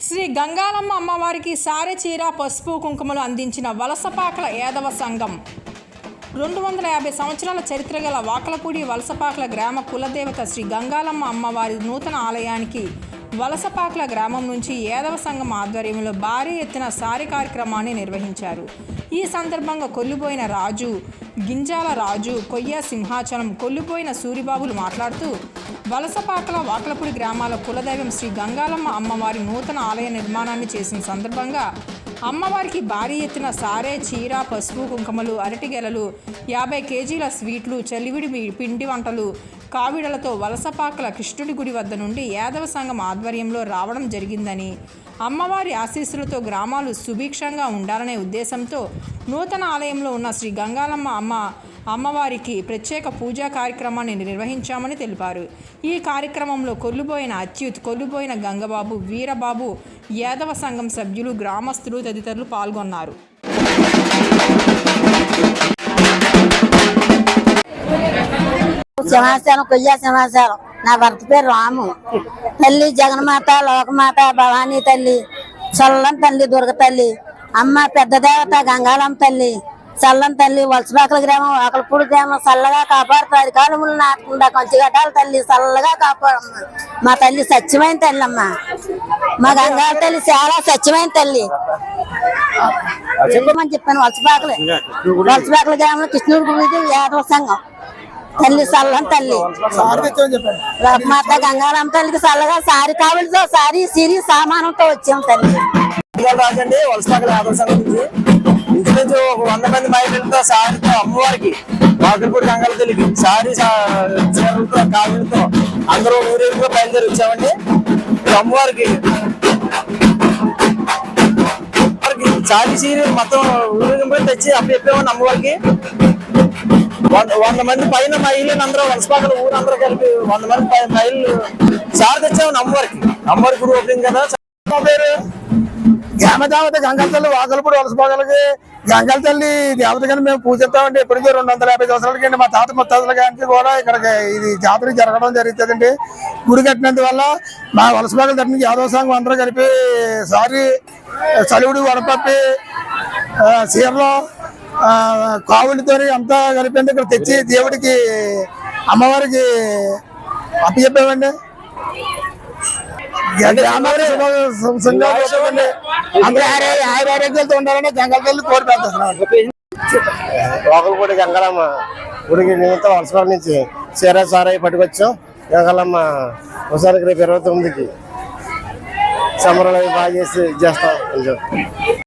శ్రీ గంగాలమ్మ అమ్మవారికి సారె చీర పసుపు కుంకుమలు అందించిన వలసపాకల యాదవ సంఘం 250 సంవత్సరాల చరిత్ర గల వాకలపూడి వలసపాకల గ్రామ కులదేవత శ్రీ గంగాలమ్మ అమ్మవారి నూతన ఆలయానికి వలసపాకల గ్రామం నుంచి యాదవ సంఘం ఆధ్వర్యంలో భారీ ఎత్తున సారె కార్యక్రమాన్ని నిర్వహించారు. ఈ సందర్భంగా కొల్లుబోయిన రాజు, గింజాల రాజు, కొయ్య సింహాచలం, కొల్లుబోయిన సూరిబాబులు మాట్లాడుతూ వలసపాకల వాకలపూడి గ్రామాల కులదైవం శ్రీ గంగాలమ్మ అమ్మవారి నూతన ఆలయ నిర్మాణాన్ని చేసిన సందర్భంగా అమ్మవారికి భారీ ఎత్తున సారె చీర పసుపు కుంకుమలు, అరటిగెలలు, 50 కేజీల స్వీట్లు, చలివిడి పిండి వంటలు, కావిడలతో వలసపాకల కృష్ణుడి గుడి వద్ద నుండి యాదవ సంఘం ఆధ్వర్యంలో రావడం జరిగిందని, అమ్మవారి ఆశీస్సులతో గ్రామాలు సుభిక్షంగా ఉండాలనే ఉద్దేశంతో నూతన ఆలయంలో ఉన్న శ్రీ గంగాలమ్మ అమ్మవారికి ప్రత్యేక పూజా కార్యక్రమాన్ని నిర్వహించామని తెలిపారు. ఈ కార్యక్రమంలో కొల్లుబోయిన అచ్యుత్, కొల్లుబోయిన గంగబాబు, వీరబాబు, యాదవ సంఘం సభ్యులు, గ్రామస్తులు తదితరులు పాల్గొన్నారు. సింహాచలం, కొయ్య సింహాచలం. నా భర్త పేరు రాము. తల్లి జగన్మాత, లోకమాత, భవానీ తల్లి, చల్లం తల్లి, దుర్గ తల్లి, అమ్మ పెద్ద దేవత గంగాలమ్మ తల్లి, చల్లం తల్లి, వలసపాకల గ్రామం, వాకలపూడి గ్రామం చల్లగా కాపాడుతూ అధికారములు నాటకుండా కొంచెగట్టాల తల్లి చల్లగా కాపాడమ్మ. మా తల్లి సత్యమైన తల్లి అమ్మ. మా గంగాల తల్లి చాలా సత్యమైన తల్లి చెప్పమని చెప్పాను. వలసపాకల గ్రామంలో కృష్ణుడి గుడి యాదవ సంఘం తల్లి చల్లం తల్లి, మాత గంగారమ్మ తల్లికి చల్లగా సారి కావలితో సారి సిరి సామానంతో వచ్చాం తల్లి. రాజండి వలసపాకల యాదవ సంఘం నుంచి ఇంచుమించు 100 మంది మహిళలతో సారితో అమ్మవారికి వాకలపూడి గంగాల తల్లికి సారి చీరలతో కావిలతో అందరూ ఊరేగుగా బయలుదేరి వచ్చామండి. అమ్మవారికి సారి చీర మొత్తం ఊరేగింపు తెచ్చి అప్పచెప్పామండి. అమ్మవారికి 100 మంది పైన మహిళలు అందరూ వలసపాకల ఊరందరూ కలిపి 100 మంది మహిళలు సారి తెచ్చామండి. అమ్మవారికి గుడి ఓపెనింగ్ కదా. పేరు గ్రామదేవత గంగాల తల్లి, వాకలపూడి వలసపాకలకి గంగాల తల్లి దేవత కానీ మేము పూజిస్తామండి. ఇప్పటికీ 250 సంవత్సరాలకి మా తాత ముత్తాతల కానీ కూడా ఇక్కడికి ఇది జాతర జరగడం జరుగుతుందండి. గుడి కట్టినందువల్ల మా వలసపాకల తరఫు నుంచి యాదవ సంఘం అందరూ కలిపి సారి చలివిడి, వడపప్పి, చీరలో కావులతో అంతా కలిపి ఇక్కడ తెచ్చి దేవుడికి అమ్మవారికి అప్పచెప్పామండి. ఆరోగ్యాలతో ఉండాలని గంగాల తల్లి కోరి ప్రార్థిస్తున్నాం. వాకలపూడి గంగాలమ్మ గుడికి నిమిత్తం వలసపాకల నుంచి చీర సారాయి పట్టుకొచ్చాం. గంగాలమ్మ ఒకసారికి రేపు 29కి సంబరాలు బాగా చేసి చేస్తాం.